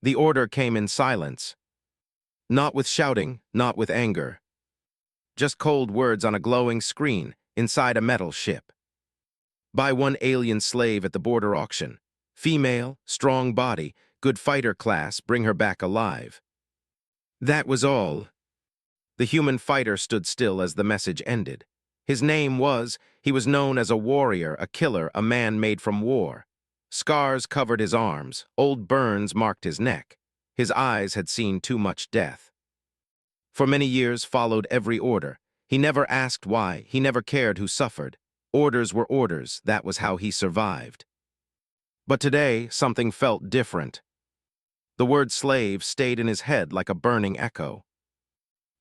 The order came in silence. Not with shouting, not with anger. Just cold words on a glowing screen inside a metal ship. Buy one alien slave at the border auction. Female, strong body, good fighter class, bring her back alive. That was all. The human fighter stood still as the message ended. He was known as a warrior, a killer, a man made from war. Scars covered his arms, old burns marked his neck. His eyes had seen too much death. For many years followed every order. He never asked why, he never cared who suffered. Orders were orders, that was how he survived. But today, something felt different. The word slave stayed in his head like a burning echo.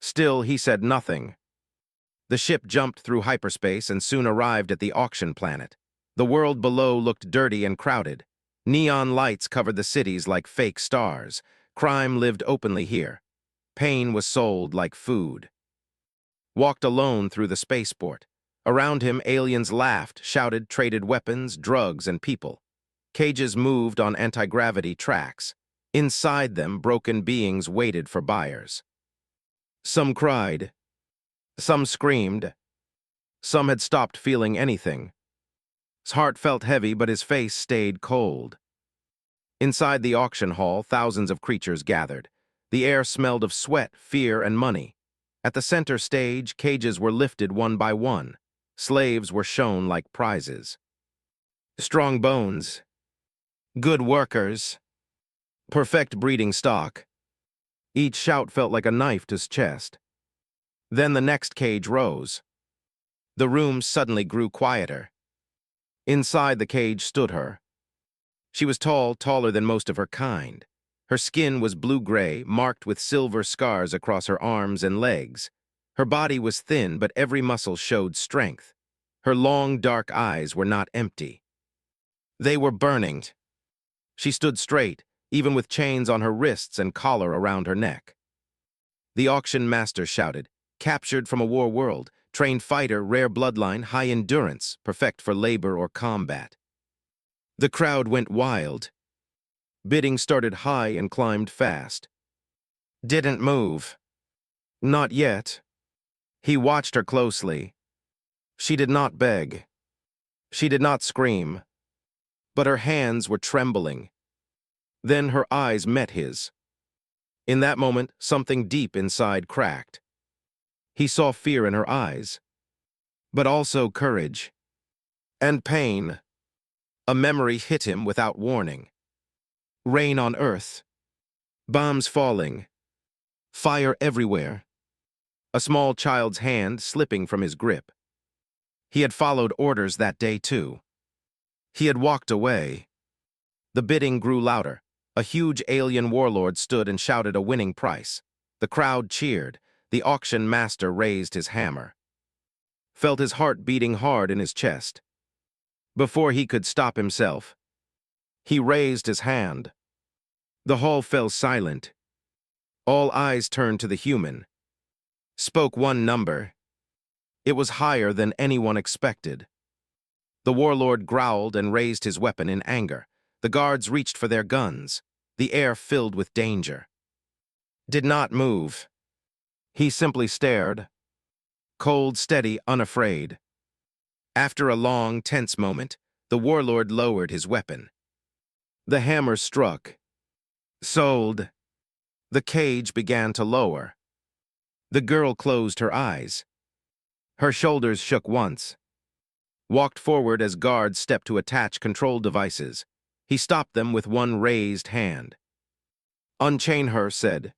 Still, he said nothing. The ship jumped through hyperspace and soon arrived at the auction planet. The world below looked dirty and crowded. Neon lights covered the cities like fake stars. Crime lived openly here. Pain was sold like food. Walked alone through the spaceport. Around him, aliens laughed, shouted, traded weapons, drugs, and people. Cages moved on anti-gravity tracks. Inside them, broken beings waited for buyers. Some cried. Some screamed. Some had stopped feeling anything. His heart felt heavy, but his face stayed cold. Inside the auction hall, thousands of creatures gathered. The air smelled of sweat, fear, and money. At the center stage, cages were lifted one by one. Slaves were shown like prizes. Strong bones. Good workers. Perfect breeding stock. Each shout felt like a knife to his chest. Then the next cage rose. The room suddenly grew quieter. Inside the cage stood her. She was tall, taller than most of her kind. Her skin was blue-gray, marked with silver scars across her arms and legs. Her body was thin, but every muscle showed strength. Her long, dark eyes were not empty. They were burning. She stood straight, even with chains on her wrists and collar around her neck. The auction master shouted, "Captured from a war world, trained fighter, rare bloodline, high endurance, perfect for labor or combat." The crowd went wild. Bidding started high and climbed fast. Didn't move. Not yet. He watched her closely. She did not beg. She did not scream. But her hands were trembling. Then her eyes met his. In that moment, something deep inside cracked. He saw fear in her eyes, but also courage. And pain. A memory hit him without warning. Rain on Earth. Bombs falling. Fire everywhere. A small child's hand slipping from his grip. He had followed orders that day too. He had walked away. The bidding grew louder. A huge alien warlord stood and shouted a winning price. The crowd cheered. The auction master raised his hammer. Felt his heart beating hard in his chest. Before he could stop himself, he raised his hand. The hall fell silent. All eyes turned to the human. Spoke one number. It was higher than anyone expected. The warlord growled and raised his weapon in anger. The guards reached for their guns. The air filled with danger. Did not move. He simply stared. Cold, steady, unafraid. After a long, tense moment, the warlord lowered his weapon. The hammer struck. Sold. The cage began to lower. The girl closed her eyes. Her shoulders shook once. Walked forward as guards stepped to attach control devices. He stopped them with one raised hand. "Unchain her," said.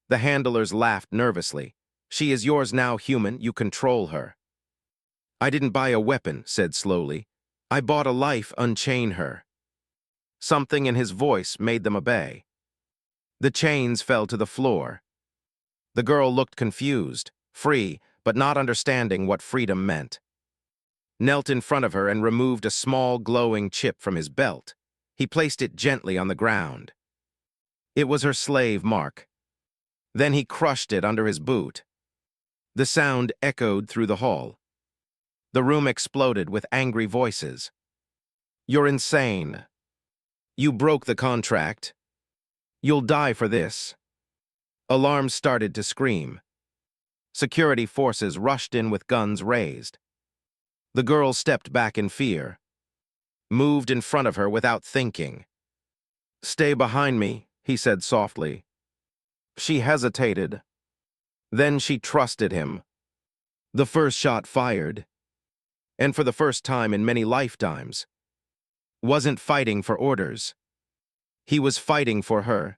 The handlers laughed nervously. "She is yours now, human. You control her." "I didn't buy a weapon," said slowly. "I bought a life. Unchain her." Something in his voice made them obey. The chains fell to the floor. The girl looked confused, free, but not understanding what freedom meant. Knelt in front of her and removed a small glowing chip from his belt. He placed it gently on the ground. It was her slave mark. Then he crushed it under his boot. The sound echoed through the hall. The room exploded with angry voices. "You're insane. You broke the contract. You'll die for this. Alarms started to scream. Security forces rushed in with guns raised. The girl stepped back in fear, moved in front of her without thinking. "Stay behind me," he said softly. She hesitated. Then she trusted him. The first shot fired, and for the first time in many lifetimes, wasn't fighting for orders. He was fighting for her.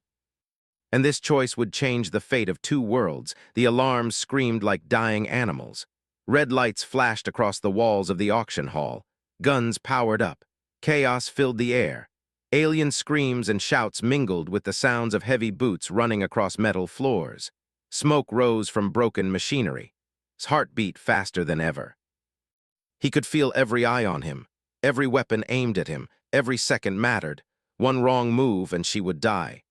And this choice would change the fate of two worlds. The alarms screamed like dying animals. Red lights flashed across the walls of the auction hall. Guns powered up. Chaos filled the air. Alien screams and shouts mingled with the sounds of heavy boots running across metal floors. Smoke rose from broken machinery. His heart beat faster than ever. He could feel every eye on him. Every weapon aimed at him. Every second mattered. One wrong move and she would die.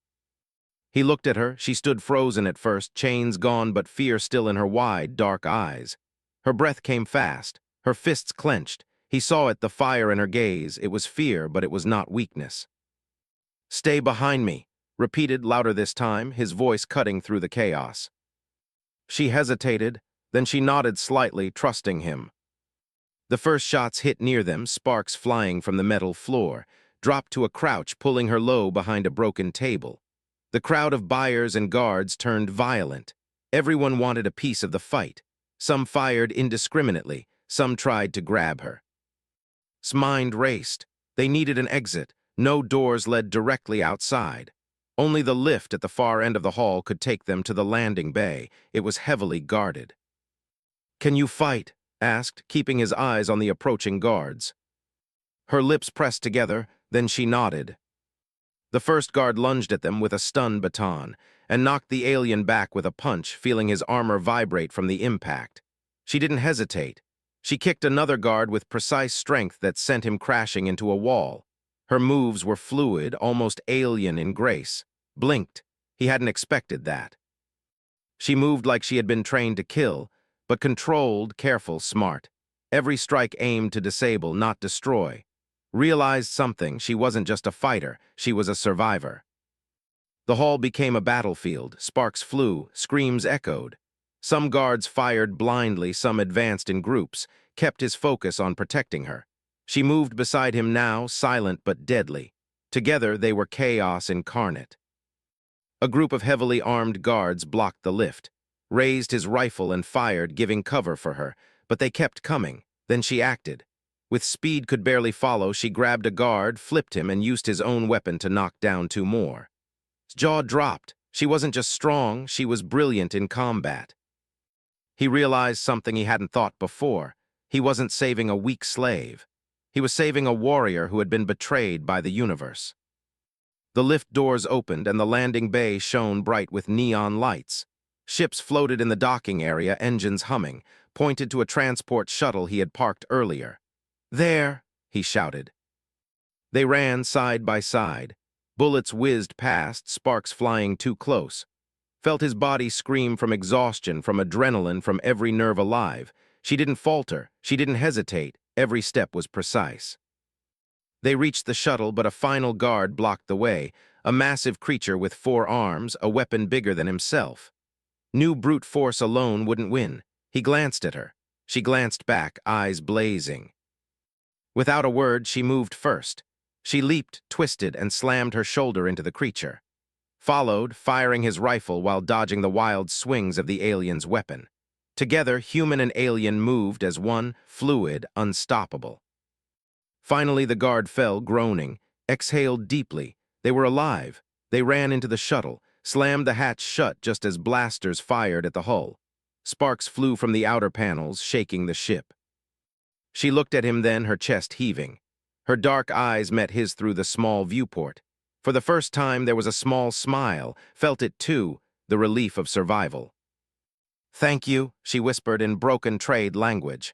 He looked at her. She stood frozen at first, chains gone but fear still in her wide, dark eyes. Her breath came fast, her fists clenched. He saw it, the fire in her gaze. It was fear, but it was not weakness. "Stay behind me," repeated louder this time, his voice cutting through the chaos. She hesitated, then she nodded slightly, trusting him. The first shots hit near them, sparks flying from the metal floor, dropped to a crouch, pulling her low behind a broken table. The crowd of buyers and guards turned violent. Everyone wanted a piece of the fight. Some fired indiscriminately, some tried to grab her. His mind raced. They needed an exit. No doors led directly outside. Only the lift at the far end of the hall could take them to the landing bay. It was heavily guarded. "Can you fight?" asked, keeping his eyes on the approaching guards. Her lips pressed together, then she nodded. The first guard lunged at them with a stun baton and knocked the alien back with a punch, feeling his armor vibrate from the impact. She didn't hesitate. She kicked another guard with precise strength that sent him crashing into a wall. Her moves were fluid, almost alien in grace. Blinked. He hadn't expected that. She moved like she had been trained to kill, but controlled, careful, smart. Every strike aimed to disable, not destroy. Realized something. She wasn't just a fighter, she was a survivor. The hall became a battlefield. Sparks flew, screams echoed. Some guards fired blindly, some advanced in groups, kept his focus on protecting her. She moved beside him now, silent but deadly. Together they were chaos incarnate. A group of heavily armed guards blocked the lift, raised his rifle and fired, giving cover for her, but they kept coming. Then she acted. With speed could barely follow, she grabbed a guard, flipped him, and used his own weapon to knock down two more. His jaw dropped. She wasn't just strong, she was brilliant in combat. He realized something he hadn't thought before. He wasn't saving a weak slave. He was saving a warrior who had been betrayed by the universe. The lift doors opened and the landing bay shone bright with neon lights. Ships floated in the docking area, engines humming, pointed to a transport shuttle he had parked earlier. "There!" he shouted. They ran side by side. Bullets whizzed past, sparks flying too close. Felt his body scream from exhaustion, from adrenaline, from every nerve alive. She didn't falter. She didn't hesitate. Every step was precise. They reached the shuttle, but a final guard blocked the way, a massive creature with 4 arms, a weapon bigger than himself. Knew brute force alone wouldn't win. He glanced at her. She glanced back, eyes blazing. Without a word, she moved first. She leaped, twisted, and slammed her shoulder into the creature. Followed, firing his rifle while dodging the wild swings of the alien's weapon. Together, human and alien moved as one, fluid, unstoppable. Finally, the guard fell, groaning, exhaled deeply. They were alive. They ran into the shuttle, slammed the hatch shut just as blasters fired at the hull. Sparks flew from the outer panels, shaking the ship. She looked at him then, her chest heaving. Her dark eyes met his through the small viewport. For the first time, there was a small smile, felt it too, the relief of survival. "Thank you," she whispered in broken trade language.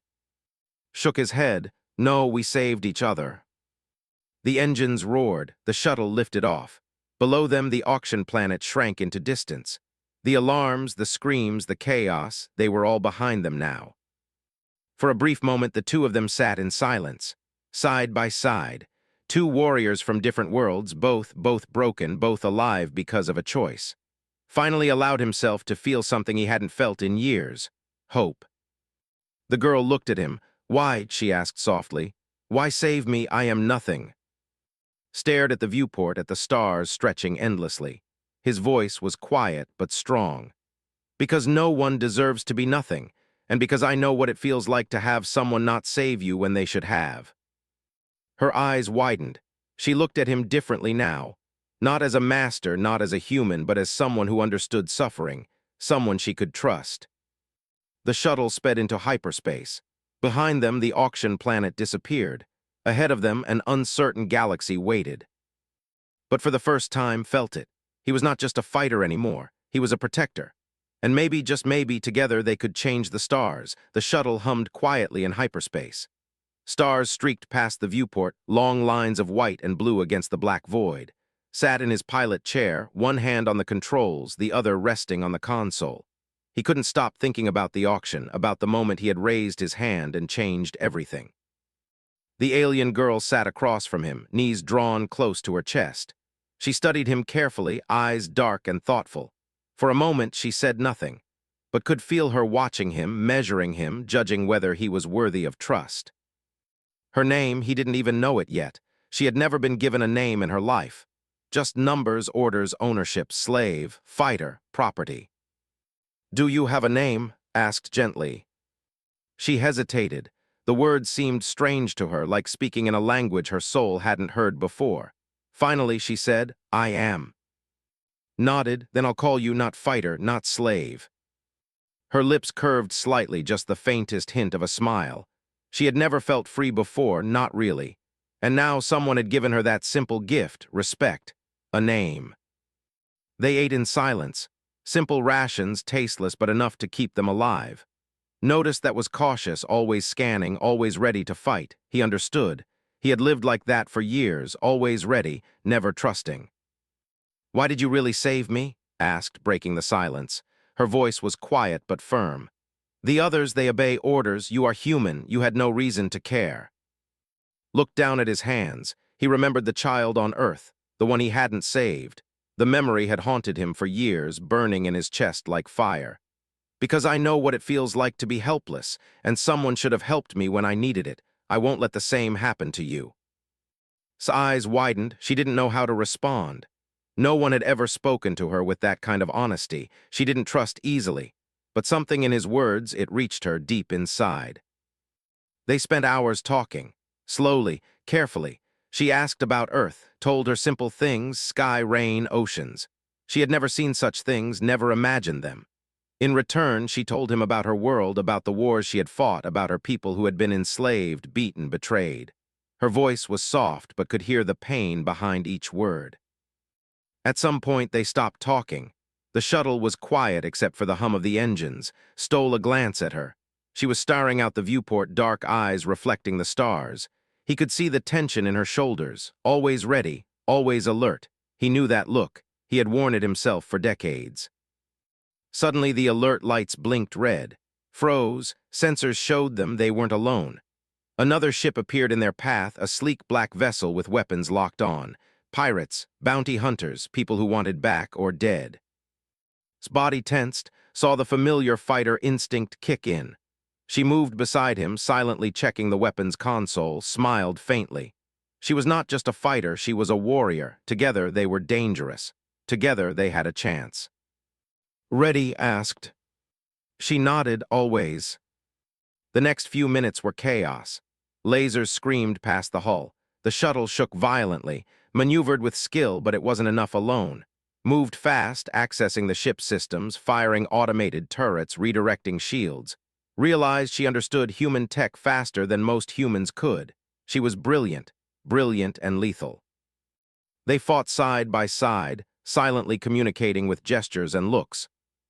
Shook his head. "No, we saved each other." The engines roared, the shuttle lifted off. Below them, the auction planet shrank into distance. The alarms, the screams, the chaos, they were all behind them now. For a brief moment, the two of them sat in silence, side by side, Two warriors from different worlds, both broken, both alive because of a choice. Finally allowed himself to feel something he hadn't felt in years. Hope. The girl looked at him. "Why?" she asked softly. "Why save me? I am nothing." Stared at the viewport, at the stars stretching endlessly. His voice was quiet but strong. "Because no one deserves to be nothing, and because I know what it feels like to have someone not save you when they should have." Her eyes widened. She looked at him differently now. Not as a master, not as a human, but as someone who understood suffering, someone she could trust. The shuttle sped into hyperspace. Behind them, the auction planet disappeared. Ahead of them, an uncertain galaxy waited. But for the first time, felt it. He was not just a fighter anymore. He was a protector. And maybe, just maybe, together they could change the stars. The shuttle hummed quietly in hyperspace. Stars streaked past the viewport, long lines of white and blue against the black void. Sat in his pilot chair, one hand on the controls, the other resting on the console. He couldn't stop thinking about the auction, about the moment he had raised his hand and changed everything. The alien girl sat across from him, knees drawn close to her chest. She studied him carefully, eyes dark and thoughtful. For a moment she said nothing, but could feel her watching him, measuring him, judging whether he was worthy of trust. Her name, he didn't even know it yet. She had never been given a name in her life. Just numbers, orders, ownership, slave, fighter, property. "Do you have a name?" asked gently. She hesitated. The words seemed strange to her, like speaking in a language her soul hadn't heard before. Finally, she said, "I am." Nodded. "Then I'll call you not fighter, not slave." Her lips curved slightly, just the faintest hint of a smile. She had never felt free before, not really. And now someone had given her that simple gift, respect, a name. They ate in silence. Simple rations, tasteless but enough to keep them alive. Notice that was cautious, always scanning, always ready to fight. He understood. He had lived like that for years, always ready, never trusting. "Why did you really save me?" asked, breaking the silence. Her voice was quiet but firm. "The others, they obey orders. You are human. You had no reason to care." Looked down at his hands. He remembered the child on Earth, the one he hadn't saved. The memory had haunted him for years, burning in his chest like fire. "Because I know what it feels like to be helpless, and someone should have helped me when I needed it. I won't let the same happen to you." His eyes widened. She didn't know how to respond. No one had ever spoken to her with that kind of honesty. She didn't trust easily. But something in his words, it reached her deep inside. They spent hours talking. Slowly, carefully. She asked about Earth, told her simple things, sky, rain, oceans. She had never seen such things, never imagined them. In return, she told him about her world, about the wars she had fought, about her people who had been enslaved, beaten, betrayed. Her voice was soft, but could hear the pain behind each word. At some point, they stopped talking. The shuttle was quiet except for the hum of the engines. Stole a glance at her. She was staring out the viewport, dark eyes reflecting the stars. He could see the tension in her shoulders, always ready, always alert. He knew that look. He had worn it himself for decades. Suddenly, the alert lights blinked red. Froze. Sensors showed them they weren't alone. Another ship appeared in their path, a sleek black vessel with weapons locked on. Pirates, bounty hunters, people who wanted back or dead. His body tensed, saw the familiar fighter instinct kick in. She moved beside him, silently checking the weapons console, smiled faintly. She was not just a fighter, she was a warrior. Together they were dangerous. Together they had a chance. "Ready?" asked. She nodded, always. The next few minutes were chaos. Lasers screamed past the hull. The shuttle shook violently, maneuvered with skill, but it wasn't enough alone. Moved fast, accessing the ship's systems, firing automated turrets, redirecting shields. Realized she understood human tech faster than most humans could. She was brilliant, brilliant and lethal. They fought side by side, silently communicating with gestures and looks.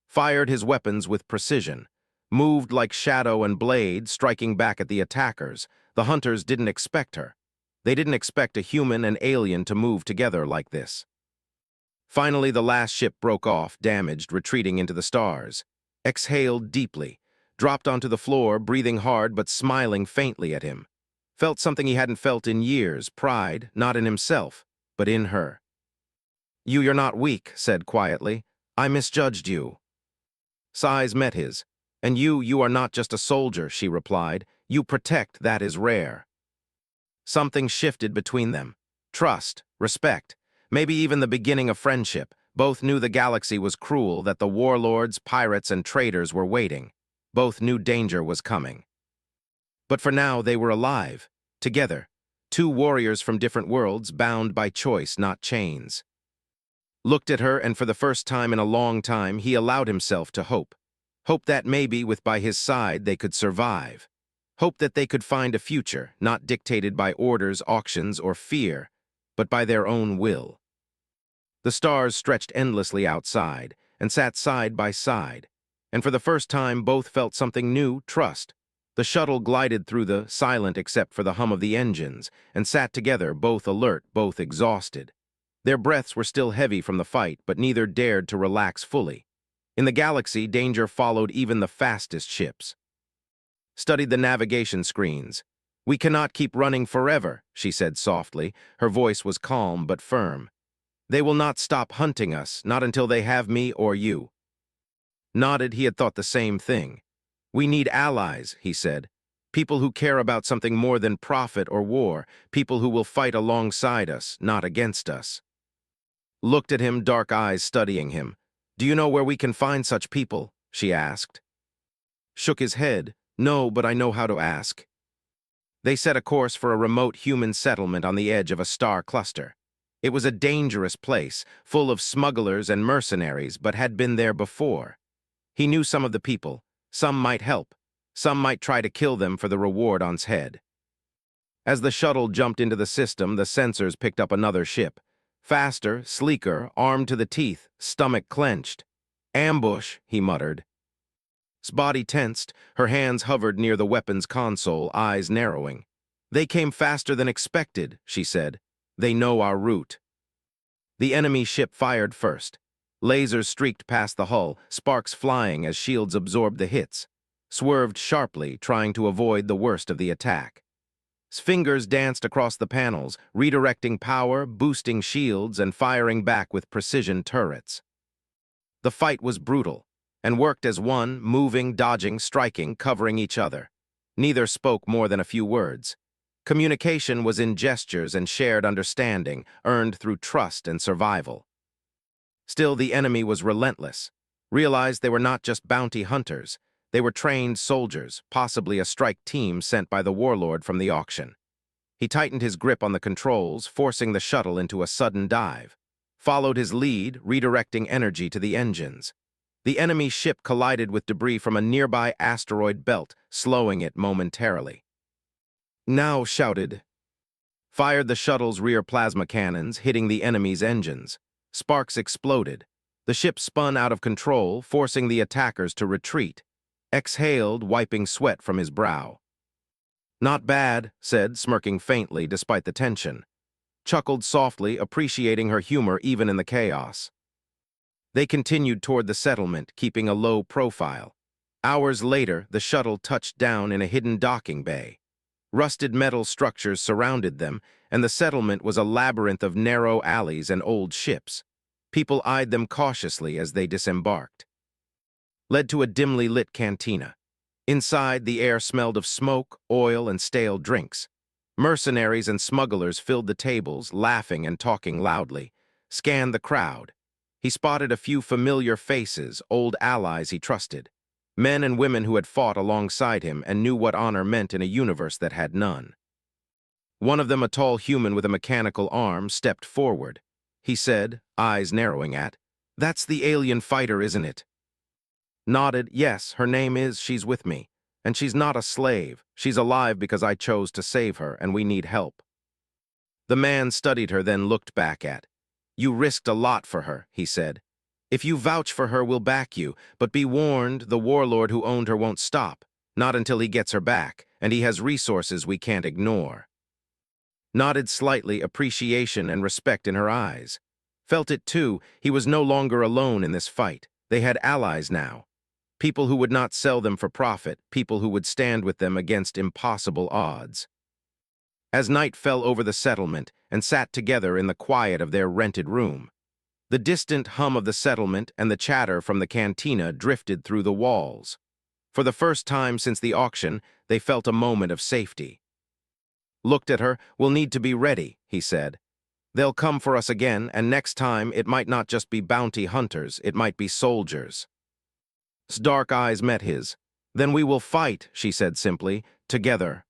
Fired his weapons with precision. Moved like shadow and blade, striking back at the attackers. The hunters didn't expect her. They didn't expect a human and alien to move together like this. Finally, the last ship broke off, damaged, retreating into the stars. Exhaled deeply. Dropped onto the floor, breathing hard but smiling faintly at him. Felt something he hadn't felt in years, pride, not in himself, but in her. You're not weak, said quietly. I misjudged you. Sighs met his. And you are not just a soldier, she replied. You protect, that is rare. Something shifted between them. Trust, respect, maybe even the beginning of friendship. Both knew the galaxy was cruel, that the warlords, pirates, and traitors were waiting. Both knew danger was coming. But for now, they were alive, together. Two warriors from different worlds, bound by choice, not chains. Looked at her, and for the first time in a long time, he allowed himself to hope. Hope that maybe, with by his side, they could survive. Hope that they could find a future, not dictated by orders, auctions, or fear, but by their own will. The stars stretched endlessly outside, and sat side by side, and for the first time both felt something new, trust. The shuttle glided through the silent except for the hum of the engines, and sat together, both alert, both exhausted. Their breaths were still heavy from the fight, but neither dared to relax fully. In the galaxy, danger followed even the fastest ships. Studied the navigation screens. We cannot keep running forever, she said softly. Her voice was calm but firm. They will not stop hunting us, not until they have me or you. Nodded, he had thought the same thing. We need allies, he said. People who care about something more than profit or war. People who will fight alongside us, not against us. Looked at him, dark eyes studying him. Do you know where we can find such people? She asked. Shook his head. No, but I know how to ask. They set a course for a remote human settlement on the edge of a star cluster. It was a dangerous place, full of smugglers and mercenaries, but had been there before. He knew some of the people. Some might help. Some might try to kill them for the reward on's head. As the shuttle jumped into the system, the sensors picked up another ship. Faster, sleeker, armed to the teeth, stomach clenched. Ambush, he muttered. His body tensed, her hands hovered near the weapon's console, eyes narrowing. They came faster than expected, she said. They know our route. The enemy ship fired first. Lasers streaked past the hull, sparks flying as shields absorbed the hits. Swerved sharply, trying to avoid the worst of the attack. His fingers danced across the panels, redirecting power, boosting shields, and firing back with precision turrets. The fight was brutal, and worked as one, moving, dodging, striking, covering each other. Neither spoke more than a few words. Communication was in gestures and shared understanding, earned through trust and survival. Still, the enemy was relentless. Realized they were not just bounty hunters. They were trained soldiers, possibly a strike team sent by the warlord from the auction. He tightened his grip on the controls, forcing the shuttle into a sudden dive. Followed his lead, redirecting energy to the engines. The enemy ship collided with debris from a nearby asteroid belt, slowing it momentarily. Now shouted. Fired the shuttle's rear plasma cannons, hitting the enemy's engines. Sparks exploded. The ship spun out of control, forcing the attackers to retreat. Exhaled, wiping sweat from his brow. Not bad, said, smirking faintly despite the tension. Chuckled softly, appreciating her humor even in the chaos. They continued toward the settlement, keeping a low profile. Hours later, the shuttle touched down in a hidden docking bay. Rusted metal structures surrounded them, and the settlement was a labyrinth of narrow alleys and old ships. People eyed them cautiously as they disembarked. Led to a dimly lit cantina. Inside, the air smelled of smoke, oil, and stale drinks. Mercenaries and smugglers filled the tables, laughing and talking loudly. Scanned the crowd. He spotted a few familiar faces, old allies he trusted. Men and women who had fought alongside him and knew what honor meant in a universe that had none. One of them, a tall human with a mechanical arm, stepped forward. He said, eyes narrowing at, "That's the alien fighter, isn't it?" Nodded, "Yes, her name is, she's with me. And she's not a slave. She's alive because I chose to save her, and we need help." The man studied her, then looked back at. "You risked a lot for her," he said. "If you vouch for her, we'll back you, but be warned, the warlord who owned her won't stop, not until he gets her back, and he has resources we can't ignore." Nodded slightly, appreciation and respect in her eyes. Felt it too, he was no longer alone in this fight. They had allies now. People who would not sell them for profit, people who would stand with them against impossible odds. as night fell over the settlement and sat together in the quiet of their rented room. The distant hum of the settlement and the chatter from the cantina drifted through the walls. For the first time since the auction, they felt a moment of safety. Looked at her. "We'll need to be ready," he said. "They'll come for us again, and next time it might not just be bounty hunters, it might be soldiers." His dark eyes met his. "Then we will fight," she said simply, "together."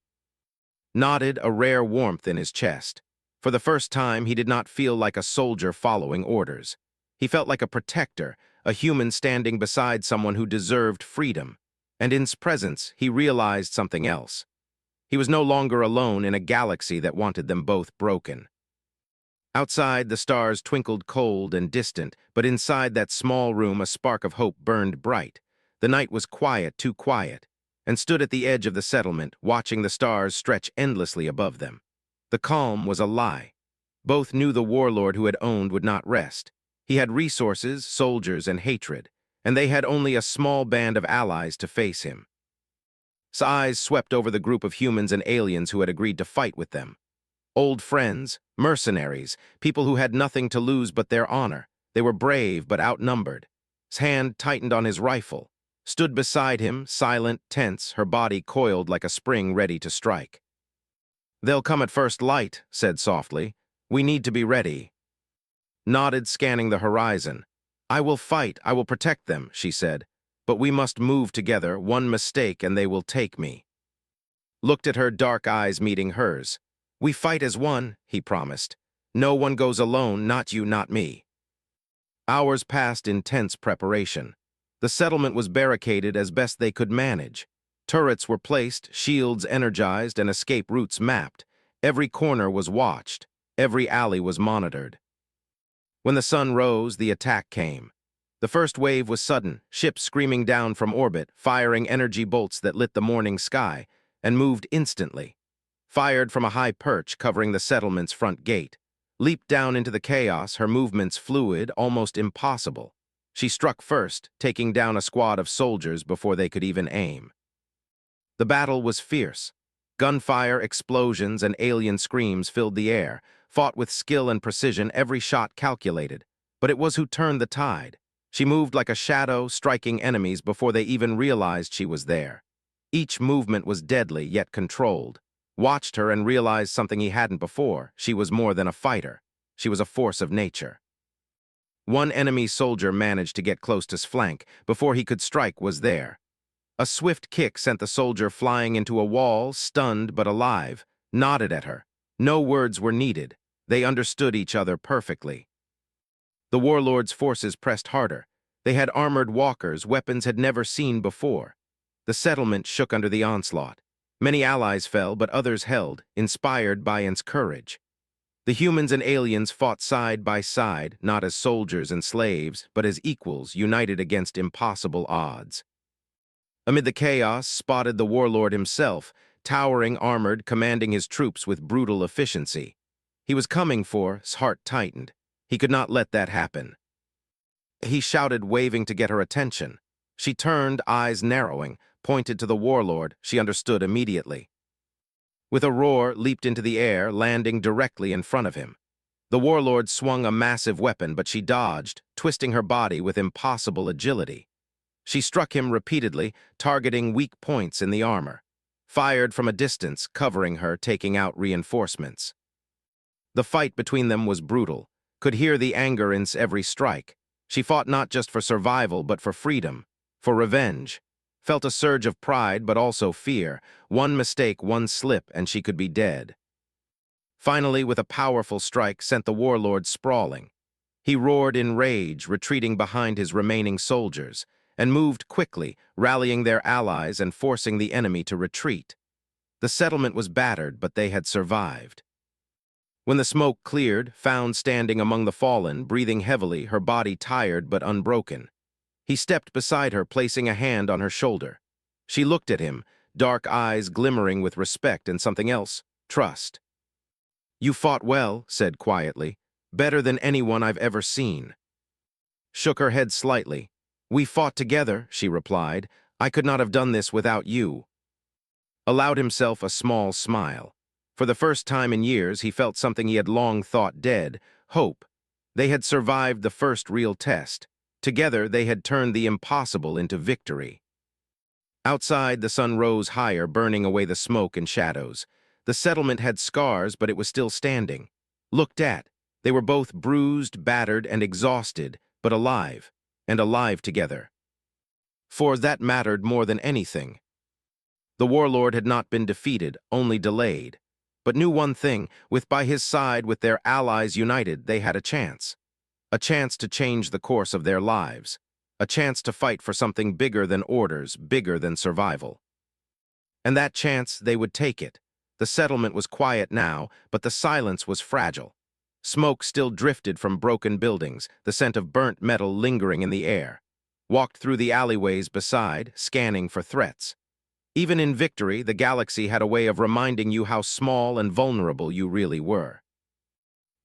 Nodded, a rare warmth in his chest. For the first time, he did not feel like a soldier following orders. He felt like a protector, a human standing beside someone who deserved freedom. And in his presence, he realized something else. He was no longer alone in a galaxy that wanted them both broken. Outside, the stars twinkled cold and distant, but inside that small room a spark of hope burned bright. The night was quiet, too quiet, and stood at the edge of the settlement, watching the stars stretch endlessly above them. The calm was a lie. Both knew the warlord who had owned would not rest. He had resources, soldiers, and hatred, and they had only a small band of allies to face him. His eyes swept over the group of humans and aliens who had agreed to fight with them. Old friends, mercenaries, people who had nothing to lose but their honor. They were brave but outnumbered. His hand tightened on his rifle. Stood beside him, silent, tense, her body coiled like a spring ready to strike. "They'll come at first light," said softly. "We need to be ready." Nodded, scanning the horizon. "I will fight, I will protect them," she said. "But we must move together. One mistake and they will take me." Looked at her, dark eyes meeting hers. "We fight as one," he promised. "No one goes alone, not you, not me." Hours passed in tense preparation. The settlement was barricaded as best they could manage. Turrets were placed, shields energized, and escape routes mapped. Every corner was watched. Every alley was monitored. When the sun rose, the attack came. The first wave was sudden, ships screaming down from orbit, firing energy bolts that lit the morning sky, and moved instantly. Fired from a high perch covering the settlement's front gate. Leaped down into the chaos, her movements fluid, almost impossible. She struck first, taking down a squad of soldiers before they could even aim. The battle was fierce. Gunfire, explosions, and alien screams filled the air, fought with skill and precision, every shot calculated. But it was who turned the tide. She moved like a shadow, striking enemies before they even realized she was there. Each movement was deadly, yet controlled. Watched her and realized something he hadn't before. She was more than a fighter. She was a force of nature. One enemy soldier managed to get close to his flank. Before he could strike, was there. A swift kick sent the soldier flying into a wall, stunned but alive. Nodded at her. No words were needed. They understood each other perfectly. The warlord's forces pressed harder. They had armored walkers, weapons had never seen before. The settlement shook under the onslaught. Many allies fell, but others held, inspired by its courage. The humans and aliens fought side by side, not as soldiers and slaves, but as equals united against impossible odds. Amid the chaos, spotted the warlord himself, towering, armored, commanding his troops with brutal efficiency. He was coming for, his heart tightened. He could not let that happen. He shouted, waving to get her attention. She turned, eyes narrowing, pointed to the warlord. She understood immediately. With a roar, leaped into the air, landing directly in front of him. The warlord swung a massive weapon, but she dodged, twisting her body with impossible agility. She struck him repeatedly, targeting weak points in the armor. Fired from a distance, covering her, taking out reinforcements. The fight between them was brutal. Could hear the anger in every strike. She fought not just for survival, but for freedom, for revenge. Felt a surge of pride, but also fear. One mistake, one slip, and she could be dead. Finally, with a powerful strike, sent the warlord sprawling. He roared in rage, retreating behind his remaining soldiers, and moved quickly, rallying their allies and forcing the enemy to retreat. The settlement was battered, but they had survived. When the smoke cleared, found standing among the fallen, breathing heavily, her body tired but unbroken. He stepped beside her, placing a hand on her shoulder. She looked at him, dark eyes glimmering with respect and something else, trust. "You fought well," said quietly. "Better than anyone I've ever seen." Shook her head slightly. "We fought together," she replied. "I could not have done this without you." Allowed himself a small smile. For the first time in years, he felt something he had long thought dead: hope. They had survived the first real test. Together, they had turned the impossible into victory. Outside, the sun rose higher, burning away the smoke and shadows. The settlement had scars, but it was still standing. Looked at, they were both bruised, battered, and exhausted, but alive, and alive together. For that mattered more than anything. The warlord had not been defeated, only delayed, but knew one thing: with by his side, with their allies united, they had a chance. A chance to change the course of their lives. A chance to fight for something bigger than orders, bigger than survival. And that chance, they would take it. The settlement was quiet now, but the silence was fragile. Smoke still drifted from broken buildings, the scent of burnt metal lingering in the air. Walked through the alleyways beside, scanning for threats. Even in victory, the galaxy had a way of reminding you how small and vulnerable you really were.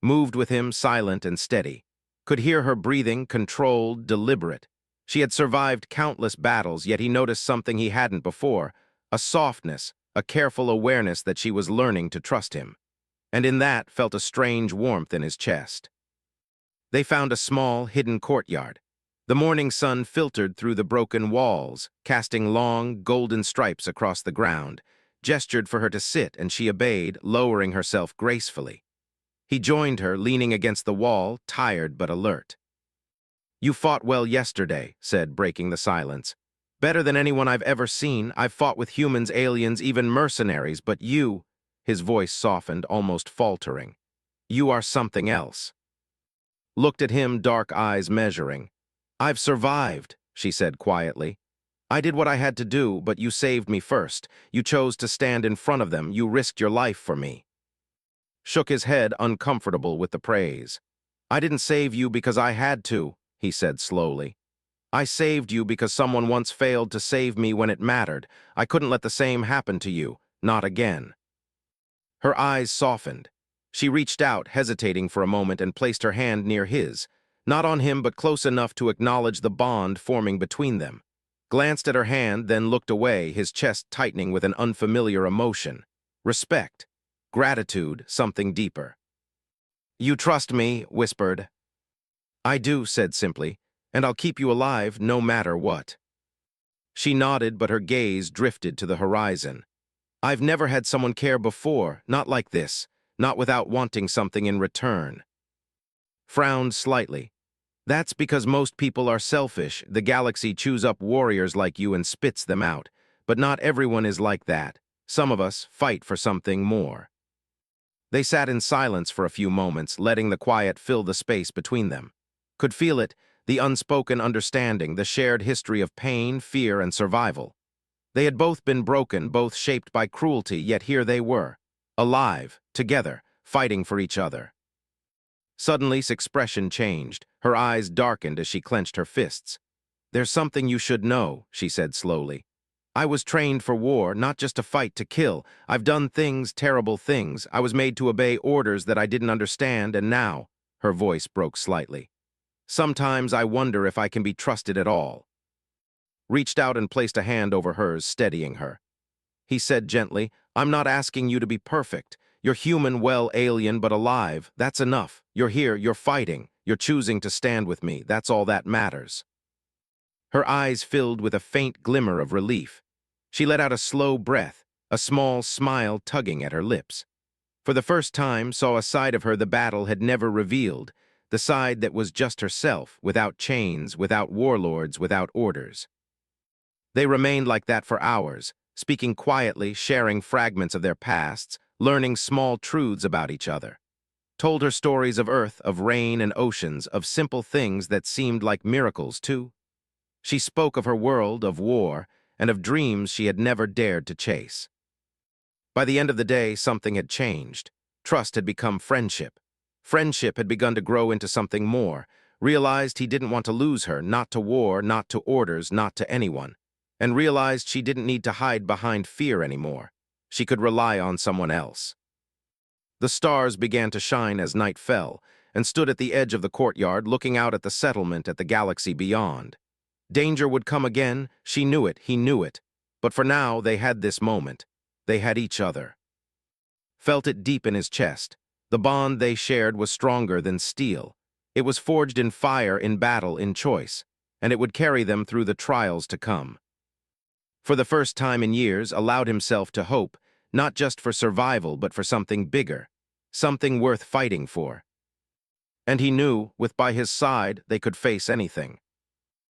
Moved with him, silent and steady. Could hear her breathing, controlled, deliberate. She had survived countless battles, yet he noticed something he hadn't before: a softness, a careful awareness that she was learning to trust him. And in that felt a strange warmth in his chest. They found a small, hidden courtyard. The morning sun filtered through the broken walls, casting long, golden stripes across the ground, gestured for her to sit, and she obeyed, lowering herself gracefully. He joined her, leaning against the wall, tired but alert. "You fought well yesterday," said, breaking the silence. "Better than anyone I've ever seen. I've fought with humans, aliens, even mercenaries, but you—" His voice softened, almost faltering. "You are something else." Looked at him, dark eyes measuring. "I've survived," she said quietly. "I did what I had to do, but you saved me first. You chose to stand in front of them. You risked your life for me." Shook his head, uncomfortable with the praise. "I didn't save you because I had to," he said slowly. "I saved you because someone once failed to save me when it mattered. I couldn't let the same happen to you. Not again." Her eyes softened. She reached out, hesitating for a moment, and placed her hand near his. Not on him, but close enough to acknowledge the bond forming between them. Glanced at her hand, then looked away, his chest tightening with an unfamiliar emotion. Respect. Gratitude, something deeper. "You trust me," whispered. "I do," said simply, "and I'll keep you alive no matter what." She nodded, but her gaze drifted to the horizon. "I've never had someone care before, not like this, not without wanting something in return." Frowned slightly. "That's because most people are selfish. The galaxy chews up warriors like you and spits them out. But not everyone is like that. Some of us fight for something more." They sat in silence for a few moments, letting the quiet fill the space between them. Could feel it, the unspoken understanding, the shared history of pain, fear, and survival. They had both been broken, both shaped by cruelty, yet here they were, alive, together, fighting for each other. Suddenly, his expression changed. Her eyes darkened as she clenched her fists. "There's something you should know," she said slowly. "I was trained for war, not just to fight, to kill. I've done things, terrible things. I was made to obey orders that I didn't understand, and now—" Her voice broke slightly. "Sometimes I wonder if I can be trusted at all." Reached out and placed a hand over hers, steadying her. He said gently, "I'm not asking you to be perfect. You're human, well, alien, but alive. That's enough. You're here, you're fighting. You're choosing to stand with me. That's all that matters." Her eyes filled with a faint glimmer of relief. She let out a slow breath, a small smile tugging at her lips. For the first time, saw a side of her the battle had never revealed, the side that was just herself, without chains, without warlords, without orders. They remained like that for hours, speaking quietly, sharing fragments of their pasts, learning small truths about each other. Told her stories of Earth, of rain and oceans, of simple things that seemed like miracles, too. She spoke of her world, of war, and of dreams she had never dared to chase. By the end of the day, something had changed. Trust had become friendship. Friendship had begun to grow into something more. Realized he didn't want to lose her, not to war, not to orders, not to anyone. And realized she didn't need to hide behind fear anymore. She could rely on someone else. The stars began to shine as night fell, and stood at the edge of the courtyard, looking out at the settlement, at the galaxy beyond. Danger would come again, she knew it, he knew it. But for now, they had this moment. They had each other. felt it deep in his chest. The bond they shared was stronger than steel. It was forged in fire, in battle, in choice, and it would carry them through the trials to come. For the first time in years, allowed himself to hope, not just for survival, but for something bigger, something worth fighting for. And he knew, with by his side, they could face anything.